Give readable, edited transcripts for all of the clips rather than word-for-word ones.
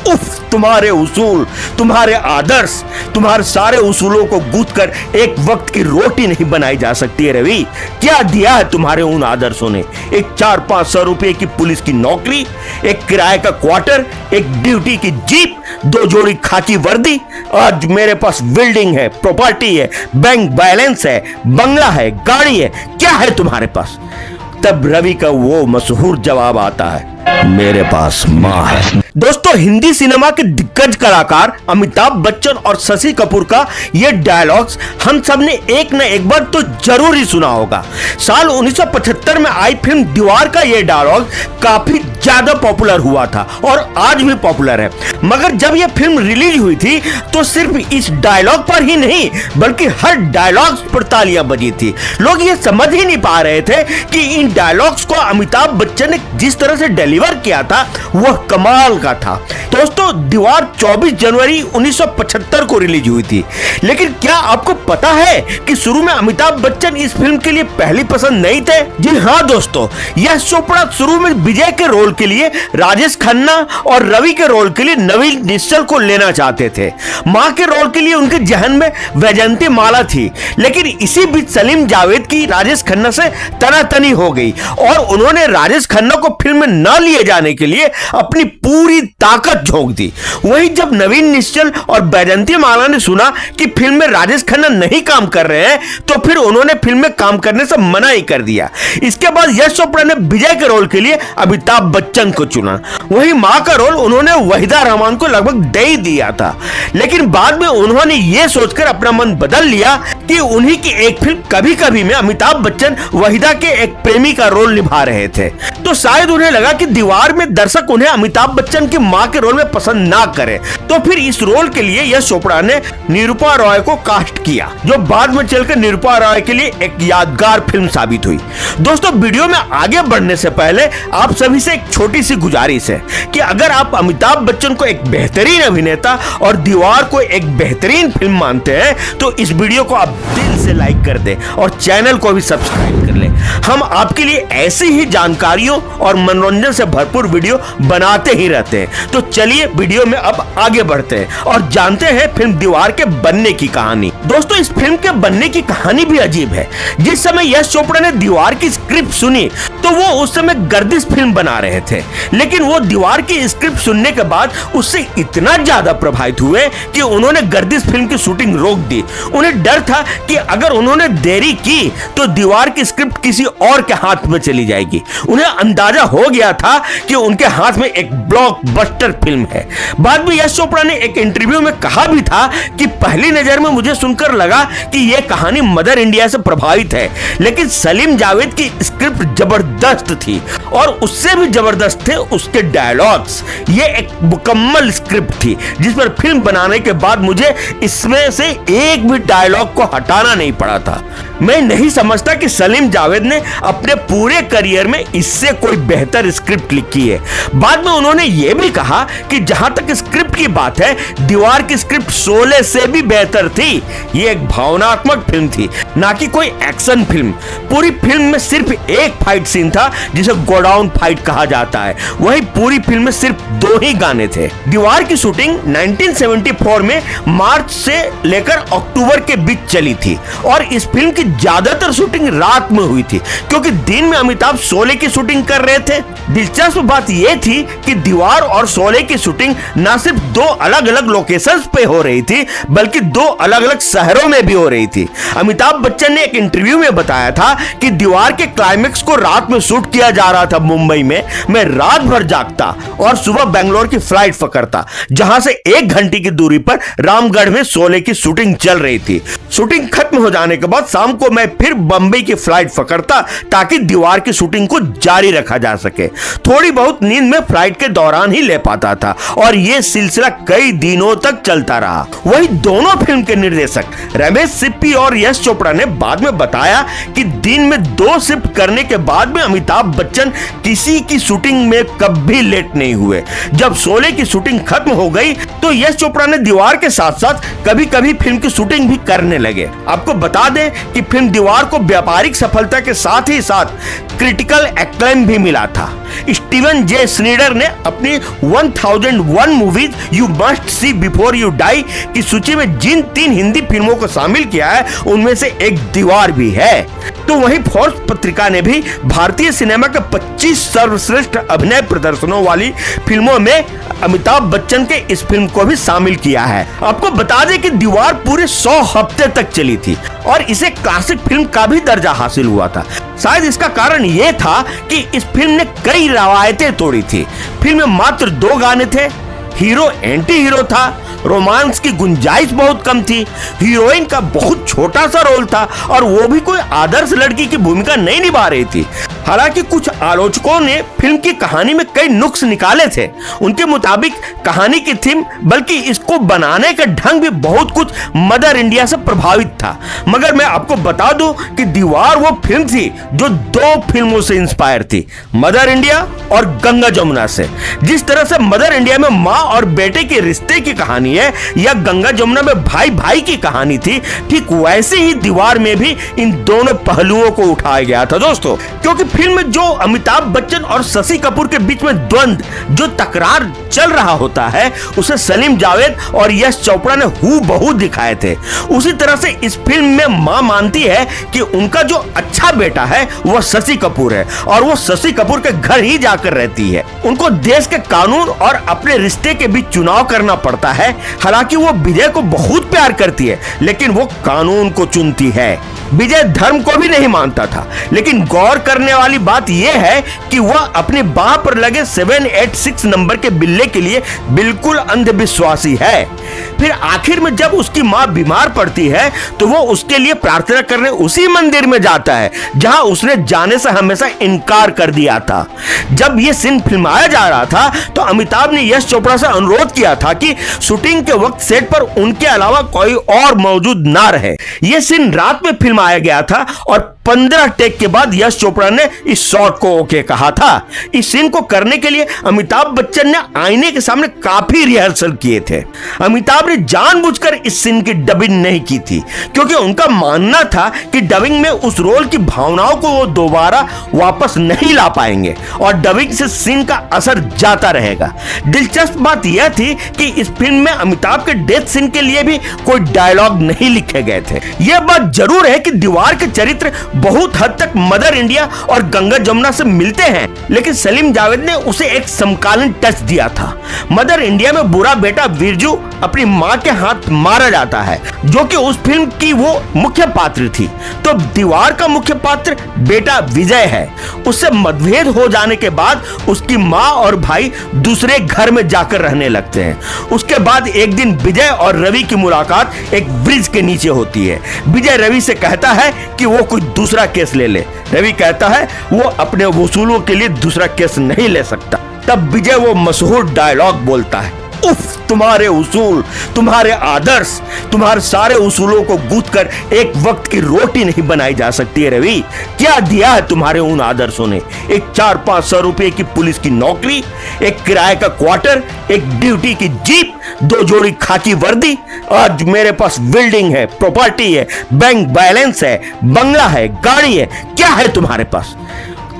उफ, तुम्हारे उसूल, तुम्हारे आदर्श, तुम्हारे सारे उसूलों को गूंथकर एक वक्त की रोटी नहीं बनाई जा सकती है रवि। क्या दिया है तुम्हारे उन आदर्शों ने? एक 400-500 रुपए की पुलिस की नौकरी, एक किराए का क्वार्टर, एक ड्यूटी की जीप, 2 जोड़ी खाकी वर्दी। आज मेरे पास बिल्डिंग है, प्रॉपर्टी है, बैंक बैलेंस है, बंगला है, गाड़ी है, क्या है तुम्हारे पास? तब रवि का वो मशहूर जवाब आता है, मेरे पास मां है। दोस्तों, हिंदी सिनेमा के दिग्गज कलाकार अमिताभ बच्चन और शशि कपूर का ये डायलॉग्स हम सब ने एक न एक बार तो जरूर ही सुना होगा। साल 1975 में आई फिल्म दीवार का ये डायलॉग काफी ज्यादा पॉपुलर हुआ था और आज भी पॉपुलर है। मगर जब यह फिल्म रिलीज हुई थी तो सिर्फ इस डायलॉग पर ही नहीं बल्कि हर डायलॉग पर तालियां बजी थी। लोग ये समझ ही नहीं पा रहे थे कि इन डायलॉग्स को अमिताभ बच्चन ने जिस तरह से डिलीवर किया था वह कमाल का था। दोस्तों, दीवार 24 जनवरी 1975 को रिलीज हुई थी। लेकिन क्या आपको पता है कि शुरू में अमिताभ बच्चन इस फिल्म के लिए पहली पसंद नहीं थे? जी हाँ दोस्तों, यश चोपड़ा शुरू में विजय के रोल के लिए राजेश खन्ना और रवि के रोल के लिए नवीन निश्चल को लेना चाहते थे। मां के रोल के लिए उनके जहन में वैजयंती माला थी। लेकिन इसी बीच सलीम जावेद की राजेश खन्ना से तनातनी हो गई और उन्होंने राजेश खन्ना को फिल्म में न लिए जाने के लिए अपनी पूरी ताकत झोंक दी। वहीं जब नवीन निश्चल और वैजयंती माला ने सुना कि फिल्म में राजेश खन्ना नहीं काम कर रहे हैं तो फिर उन्होंने फिल्म में काम करने से मना ही कर दिया। इसके बाद यश चोपड़ा ने विजय के रोल के लिए अमिताभ बच्चन को चुना। वहीं मां का रोल उन्होंने वहीदा रहमान को लगभग दे ही दिया था। लेकिन बाद में उन्होंने यह सोचकर अपना मन बदल लिया कि उन्हीं की एक फिल्म कभी कभी में अमिताभ बच्चन वहीदा के एक प्रेमी का रोल निभा रहे थे। तो शायद उन्हें लगा कि दीवार में दर्शक उन्हें अमिताभ बच्चन की मां के रोल में पसंद ना करे, तो फिर इस रोल के लिए यश चोपड़ा ने निरूपा रॉय को कास्ट किया, जो बाद में चलकर निरूपा रॉय के लिए एक यादगार फिल्म साबित हुई। दोस्तों, वीडियो में आगे बढ़ने से पहले आप सभी से एक छोटी सी गुजारिश है कि अगर आप अमिताभ बच्चन को एक बेहतरीन अभिनेता और दीवार को एक बेहतरीन फिल्म मानते हैं तो इस वीडियो को आप दिल से लाइक कर दें और चैनल को भी सब्सक्राइब कर लें। हम आपके लिए ऐसी ही जानकारियों और मनोरंजन से भरपूर वीडियो बनाते ही रहते हैं। तो चलिए वीडियो में अब आगे बढ़ते हैं और जानते हैं फिल्म दीवार के बनने की कहानी। दोस्तों, इस फिल्म के बनने की कहानी भी अजीब है। जिस समय यश चोपड़ा ने दीवार की स्क्रिप्ट सुनी तो वो उस समय गर्दिश फिल्म बना रहे थे। लेकिन वो दीवार की स्क्रिप्ट सुनने के बाद उससे इतना ज्यादा प्रभावित हुए कि उन्होंने गर्दिश फिल्म की शूटिंग रोक दी। उन्हें डर था कि अगर उन्होंने देरी की तो दीवार की स्क्रिप्ट किसी और के हाथ में चली जाएगी। उन्हें अंदाजा हो गया था कि उनके हाथ में एक ब्लॉकबस्टर फिल्म है। बाद में यश चोपड़ा ने एक इंटरव्यू में कहा भी था कि पहली नजर में मुझे सुनकर लगा कि यह कहानी मदर इंडिया से प्रभावित है, लेकिन सलीम जावेद की स्क्रिप्ट जबरदस्त थी और उससे भी जबरदस्त थे उसके डायलॉग्स। ये एक मुकम्मल स्क्रिप्ट थी जिस पर फिल्म बनाने के बाद मुझे इसमें से एक भी डायलॉग को हटाना नहीं पड़ा था। मैं नहीं समझता कि सलीम जावेद ने अपने पूरे करियर में इससे कोई बेहतर स्क्रिप्ट लिखी है। बाद में उन्होंने यह भी कहा कि जहां तक स्क्रिप्ट की बात है, दीवार की स्क्रिप्ट शोले से भी बेहतर थी। ये एक भावनात्मक फिल्म थी, ना कि कोई एक्शन फिल्म। पूरी फिल्म में सिर्फ एक फाइट सीन था जिसे गोडाउन फाइट कहा जाता है। वही पूरी फिल्म में सिर्फ 2 ही गाने थे। दीवार की शूटिंग 1974 में मार्च से लेकर अक्टूबर के बीच चली थी और इस फिल्म की ज्यादातर शूटिंग रात में हुई थी क्योंकि दिन में अमिताभ शोले की शूटिंग कर रहे थे। दिलचस्प बात यह थी कि दीवार और शोले की शूटिंग न सिर्फ 2 अलग अलग लोकेशंस पे हो रही थी बल्कि 2 अलग अलग शहरों में भी हो रही थी। अमिताभ बच्चन ने एक इंटरव्यू में बताया था कि दीवार के क्लाइमेक्स को रात में शूट किया जा रहा था मुंबई में। मैं रात भर जागता और सुबह बेंगलोर की फ्लाइट पकड़ता, जहां से 1 घंटे की दूरी पर रामगढ़ में शोले की शूटिंग चल रही थी। शूटिंग खत्म हो जाने के बाद शाम को मैं फिर बंबई की फ्लाइट पकड़ता ताकि दीवार की शूटिंग को जारी रखा जा सके। थोड़ी बहुत नींद में फ्लाइट के दौरान ही ले पाता था और यह सिलसिला कई दिनों तक चलता रहा। वही दोनों फिल्म के निर्देशक रमेश सिप्पी और यश चोपड़ा ने बाद में बताया कि दिन में 2 शिफ्ट करने के बाद में अमिताभ बच्चन किसी की शूटिंग में कभी लेट नहीं हुए। जब शोले की शूटिंग खत्म हो गई तो यश चोपड़ा ने दीवार के साथ साथ कभी कभी फिल्म की शूटिंग भी करने लगे। आपको बता दें कि फिल्म दीवार को व्यापारिक सफलता के साथ ही साथ क्रिटिकल एक्लेम भी मिला था। स्टीवन जे स्नीडर ने अपनी 1001 movies you must see before you die की सूची में जिन 3 हिंदी फिल्मों को शामिल किया है उनमें से एक दीवार भी है। तो वहीं फोर्ब्स पत्रिका ने भी भारतीय सिनेमा के 25 सर्वश्रेष्ठ अभिनय प्रदर्शनों वाली फिल्मों में अमिताभ बच्चन के इस फिल्म को भी शामिल किया है। आपको बता दें कि दीवार पूरे 100 हफ्ते तक चली थी और इसे क्लासिक फिल्म का भी दर्जा हासिल हुआ था। शायद इसका कारण यह था कि इस फिल्म ने कई रवायतें तोड़ी थी। फिल्म में मात्र 2 गाने थे, हीरो एंटी हीरो था, रोमांस की गुंजाइश बहुत कम थी, हीरोइन का बहुत छोटा सा रोल था और वो भी कोई आदर्श लड़की की भूमिका नहीं निभा रही थी। हालांकि कुछ आलोचकों ने फिल्म की कहानी में कई नुक्स निकाले थे। उनके मुताबिक कहानी की थीम बल्कि इसको बनाने का ढंग भी बहुत कुछ मदर इंडिया से प्रभावित था। मगर मैं आपको बता दूं कि दीवार वो फिल्म थी जो 2 फिल्मों से इंस्पायर थी, मदर इंडिया और गंगा जमुना से। जिस तरह से मदर इंडिया में माँ और बेटे के रिश्ते की कहानी है या गंगा जमुना में भाई भाई की कहानी थी, ठीक वैसे ही दीवार में भी इन दोनों पहलुओं को उठाया गया था दोस्तों। क्योंकि फिल्म में जो अमिताभ बच्चन और शशि कपूर के बीच में द्वंद, जो तकरार चल रहा होता है, उसे सलीम जावेद और यश चोपड़ा ने हूबहू दिखाए थे। उसी तरह से इस फिल्म में मां मानती है कि उनका जो अच्छा बेटा है वह शशि कपूर है और वो शशि कपूर के घर ही जाकर रहती है। उनको देश के कानून और अपने रिश्ते के बीच चुनाव करना पड़ता है। हालांकि वो विजय को बहुत प्यार करती है लेकिन वो कानून को चुनती है। विजय धर्म को भी नहीं मानता था, लेकिन गौर करने वाली बात यह है कि वह अपनी बाह पर लगे 786 नंबर के बिल्ले के लिए बिल्कुल अंधविश्वासी है। फिर आखिर में जब उसकी मां बीमार पड़ती है तो वो उसके लिए प्रार्थना करने उसी मंदिर में जाता है जहां उसने जाने से हमेशा इनकार कर दिया था। जब ये सीन फिल्माया जा रहा था तो अमिताभ ने यश चोपड़ा से अनुरोध किया था कि शूटिंग के वक्त सेट पर उनके अलावा कोई और मौजूद ना रहे। यह सीन रात में फिल्माया गया था और 15 टेक के बाद यश चोपड़ा ने इस शॉट को ओके कहा था। इस सीन को करने के लिए अमिताभ बच्चन ने आईने के सामने काफी रिहर्सल किए थे। अमिताभ ने जानबूझकर इस सीन की डबिंग नहीं की थी क्योंकि उनका मानना था कि डबिंग में उस रोल की भावनाओं को वो दोबारा वापस नहीं ला पाएंगे और डबिंग से सीन का असर जाता रहेगा। दिलचस्प बात यह थी कि इस फिल्म में अमिताभ के डेथ सीन के लिए भी कोई डायलॉग नहीं लिखे गए थे। यह बात जरूर है कि दीवार के चरित्र बहुत हद तक मदर इंडिया और गंगा जमुना से मिलते हैं, लेकिन सलीम जावेद ने उसे एक समकालीन टच दिया था। मदर इंडिया में बुरा बेटा विरजू अपनी मां के हाथ मारा जाता है, जो कि उस फिल्म की वो मुख्य पात्र थी। तो दीवार का मुख्य पात्र बेटा विजय है। उससे मतभेद हो जाने के बाद उसकी मां और भाई दूसरे घर में जाकर रहने लगते हैं। उसके बाद एक दिन विजय और रवि की मुलाकात एक ब्रिज के नीचे होती है। विजय रवि से कहता है कि वो कोई दूसरा केस ले ले। रवि कहता है वो अपने वसूलों के लिए दूसरा केस नहीं ले सकता। तब विजय वो मशहूर डायलॉग बोलता है, उफ, तुम्हारे उसूल, तुम्हारे आदर्श, तुम्हारे सारे उसूलों को गूंथ कर एक वक्त की रोटी नहीं बनाई जा सकती है रवि। क्या दिया है तुम्हारे उन आदर्शों ने? एक 400-500 रुपए की पुलिस की नौकरी, एक किराए का क्वार्टर, एक ड्यूटी की जीप, 2 जोड़ी खाकी वर्दी। आज मेरे पास बिल्डिंग है, प्रॉपर्टी है, बैंक बैलेंस है, बंगला है, गाड़ी है, क्या है तुम्हारे पास?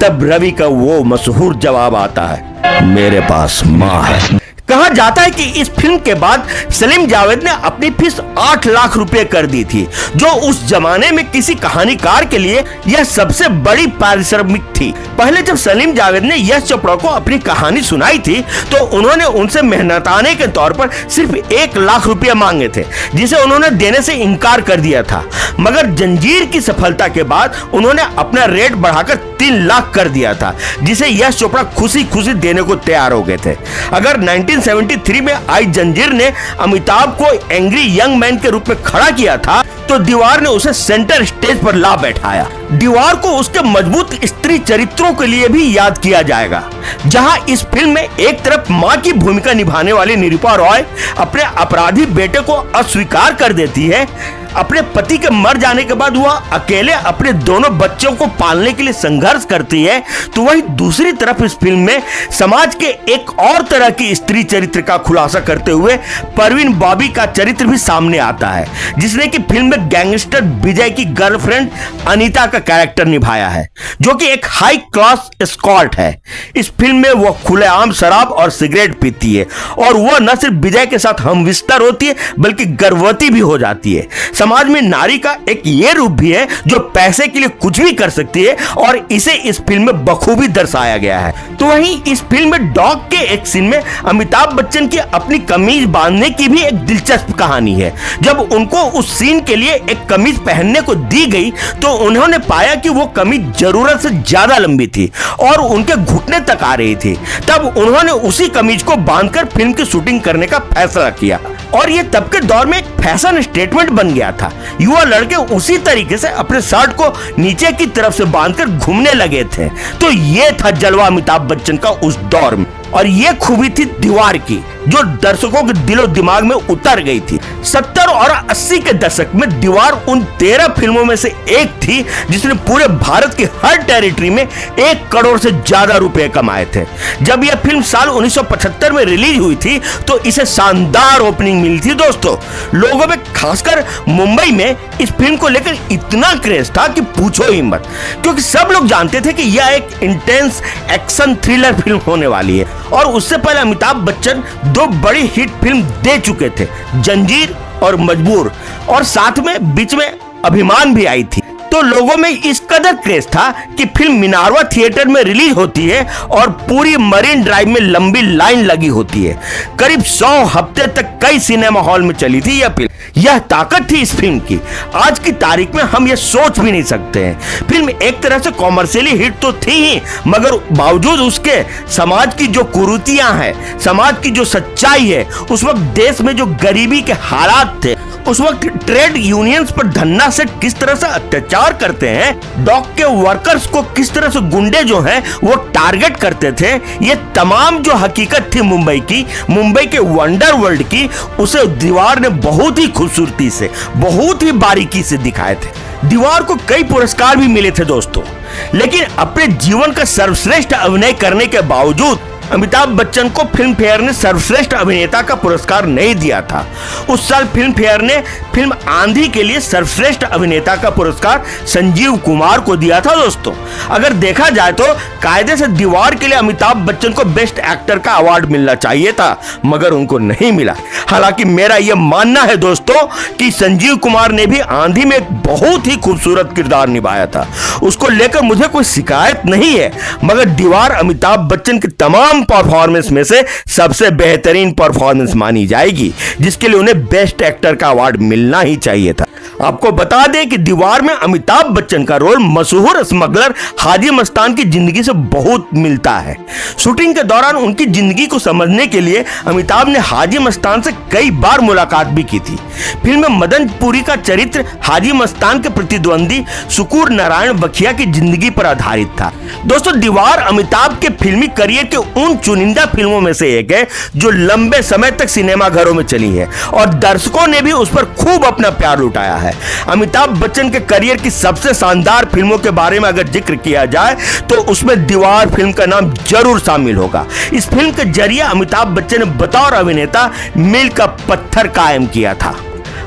तब रवि का वो मशहूर जवाब आता है, मेरे पास मां है। कहा जाता है कि इस फिल्म के बाद सलीम जावेद ने अपनी फीस 8 लाख रुपए कर दी थी, जो उस जमाने में किसी कहानीकार के लिए यह सबसे बड़ी पारिश्रमिक थी। पहले जब सलीम जावेद ने यश चोपड़ा को अपनी कहानी सुनाई थी तो उन्होंने उनसे मेहनताने के तौर पर सिर्फ 1 लाख रुपया मांगे थे, जिसे उन्होंने देने से इनकार कर दिया था। मगर जंजीर की सफलता के बाद उन्होंने अपना रेट बढ़ाकर 3 लाख कर दिया था, जिसे यश चोपड़ा खुशी खुशी देने को तैयार हो गए थे। अगर 1973 में आई जंजीर ने अमिताभ को एंग्री यंग मैन के रूप में खड़ा किया था तो दीवार ने उसे सेंटर स्टेज पर ला बैठाया। दीवार को उसके मजबूत स्त्री चरित्रों के लिए भी याद किया जाएगा, जहां इस फिल्म में एक तरफ मां की भूमिका निभाने वाली निरूपा रॉय अपने अपराधी बेटे को अस्वीकार कर देती है, अपने पति के मर जाने के बाद वह अकेले अपने दोनों बच्चों को पालने के लिए संघर्ष करती है, तो वहीं दूसरी तरफ इस फिल्म में समाज के एक और तरह की स्त्री चरित्र का खुलासा करते हुए परवीन बॉबी का चरित्र भी सामने आता है, जिसने कि फिल्म में गैंगस्टर विजय की गर्लफ्रेंड अनीता का कैरेक्टर निभाया है, जो कि एक हाई क्लास एस्कॉर्ट है। इस फिल्म में वह खुलेआम शराब और सिगरेट पीती है और वह न सिर्फ विजय के साथ हमविस्तर होती है बल्कि गर्भवती भी हो जाती है। समाज में नारी का एक ये रूप भी है जो पैसे के लिए कुछ भी कर सकती है और इसे इस फिल्म में बखूबी दर्शाया गया है। तो वहीं इस फिल्म में डॉग के एक सीन में अमिताभ बच्चन की अपनी कमीज बांधने की भी एक दिलचस्प कहानी है। जब उनको उस सीन के लिए एक कमीज पहनने को दी गई तो उन्होंने पाया कि वो कमीज जरूरत से ज्यादा लंबी थी और उनके घुटने तक आ रही थी। तब उन्होंने उसी कमीज को बांधकर फिल्म की शूटिंग करने का फैसला किया और ये तब के दौर में एक फैशन स्टेटमेंट बन गया था। युवा लड़के उसी तरीके से अपने शर्ट को नीचे की तरफ से बांधकर घूमने लगे थे। तो ये था जलवा अमिताभ बच्चन का उस दौर में, और ये खूबी थी दीवार की जो दर्शकों के दिलो दिमाग में उतर गई थी। 70 और 80 के दशक में दीवार उन 13 फिल्मों में से एक थी जिसने पूरे भारत की हर टेरिटरी में 1 करोड़ से ज्यादा रुपए कमाए थे। जब यह फिल्म साल 1975 में रिलीज हुई थी तो इसे शानदार ओपनिंग मिली थी दोस्तों। लोगों में खासकर मुंबई में इस फिल्म को लेकर इतना क्रेज था कि पूछो ही मत, क्योंकि सब लोग जानते थे कि यह एक इंटेंस एक्शन थ्रिलर फिल्म होने वाली है। और उससे पहले अमिताभ बच्चन 2 बड़ी हिट फिल्म दे चुके थे, जंजीर और मजबूर, और साथ में बीच में अभिमान भी आई थी। तो लोगों में इस कदर क्रेज था कि फिल्म मिनार्वा थिएटर में रिलीज होती है और पूरी मरीन ड्राइव में लंबी लाइन लगी होती है। करीब 100 हफ्ते तक कई सिनेमा हॉल में चली थी यह फिल्म। यह ताकत थी इस फिल्म की, आज की तारीख में हम यह सोच भी नहीं सकते हैं। फिल्म एक तरह से कॉमर्शियली हिट तो थी ही, मगर बावजूद उसके समाज की जो कुरीतियां हैं, समाज की जो सच्चाई है, उस वक्त देश में जो गरीबी के हालात थे, उस वक्त ट्रेड यूनियंस पर धन्ना सेठ किस तरह से अत्याचार करते हैं, डॉक के वर्कर्स को किस तरह से गुंडे जो हैं वो टारगेट करते थे, ये तमाम जो हकीकत थी मुंबई के वंडर वर्ल्ड की, उसे दीवार ने बहुत ही खूबसूरती से, बहुत ही बारीकी से दिखाए थे। दीवार को कई पुरस्कार भी मिले थे दोस्तों, लेकिन अपने जीवन का सर्वश्रेष्ठ अभिनय करने के बावजूद अमिताभ बच्चन को फिल्म फेयर ने सर्वश्रेष्ठ अभिनेता का पुरस्कार नहीं दिया था। उस साल फिल्म फेयर ने फिल्म आंधी के लिए सर्वश्रेष्ठ अभिनेता का पुरस्कार संजीव कुमार को दिया था दोस्तों। अगर देखा जाए तो कायदे से दीवार के लिए अमिताभ बच्चन को बेस्ट एक्टर का अवार्ड मिलना चाहिए था, मगर उनको नहीं मिला। हालांकि मेरा यह मानना है दोस्तों कि संजीव कुमार ने भी आंधी में एक बहुत ही खूबसूरत किरदार निभाया था, उसको लेकर मुझे कोई शिकायत नहीं है, मगर दीवार अमिताभ बच्चन के तमाम परफॉर्मेंस में से सबसे बेहतरीन परफॉर्मेंस मानी जाएगी, जिसके लिए उन्हें बेस्ट एक्टर का अवार्ड मिलना ही चाहिए था। आपको बता दें कि दीवार में अमिताभ बच्चन का रोल मशहूर स्मगलर हाजी मस्तान की जिंदगी से बहुत मिलता है। शूटिंग के दौरान उनकी जिंदगी को समझने के लिए अमिताभ ने हाजी मस्तान से कई बार मुलाकात भी की थी। फिल्म में मदन पुरी का चरित्र हाजी मस्तान के प्रतिद्वंदी शुक्र नारायण बखिया की जिंदगी पर आधारित था। दोस्तों, दीवार अमिताभ के फिल्मी करियर के उन चुनिंदा फिल्मों में से एक है जो लंबे समय तक सिनेमा घरों में चली है और दर्शकों ने भी उस पर खूब अपना प्यार लुटाया है। अमिताभ बच्चन के करियर की सबसे शानदार फिल्मों के बारे में अगर जिक्र किया जाए तो उसमें दीवार फिल्म का नाम जरूर शामिल होगा। इस फिल्म के जरिए अमिताभ बच्चन ने बतौर अभिनेता मील का पत्थर कायम किया था।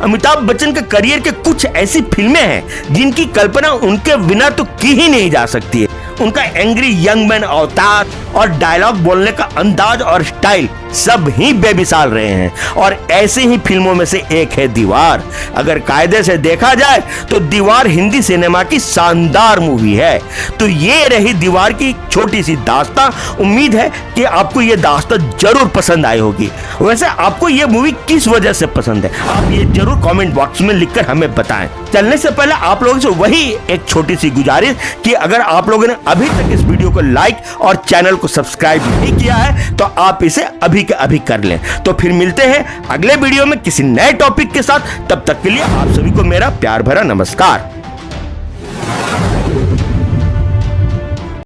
अमिताभ बच्चन के करियर के कुछ ऐसी फिल्में हैं जिनकी कल्पना उनके बिना तो की ही नहीं जा सकती है। उनका एंग्री यंग मैन अवतार और डायलॉग बोलने का अंदाज और स्टाइल सब ही बेमिसाल रहे हैं, और ऐसे ही फिल्मों में से एक है दीवार। अगर कायदे से देखा जाए तो दीवार हिंदी सिनेमा की शानदार मूवी है। तो ये रही दीवार की छोटी सी दास्तां। उम्मीद है कि आपको ये दास्तां जरूर पसंद आई होगी। वैसे आपको ये मूवी किस वजह से पसंद है, आप ये जरूर कमेंट बॉक्स में लिखकर हमें बताएं। चलने से पहले आप लोगों से वही एक छोटी सी गुजारिश कि अगर आप लोगों ने अभी तक इस वीडियो को लाइक और चैनल को सब्सक्राइब नहीं किया है तो आप इसे अभी के अभी कर लें। तो फिर मिलते हैं अगले वीडियो में किसी नए टॉपिक के साथ। तब तक के लिए आप सभी को मेरा प्यार भरा नमस्कार।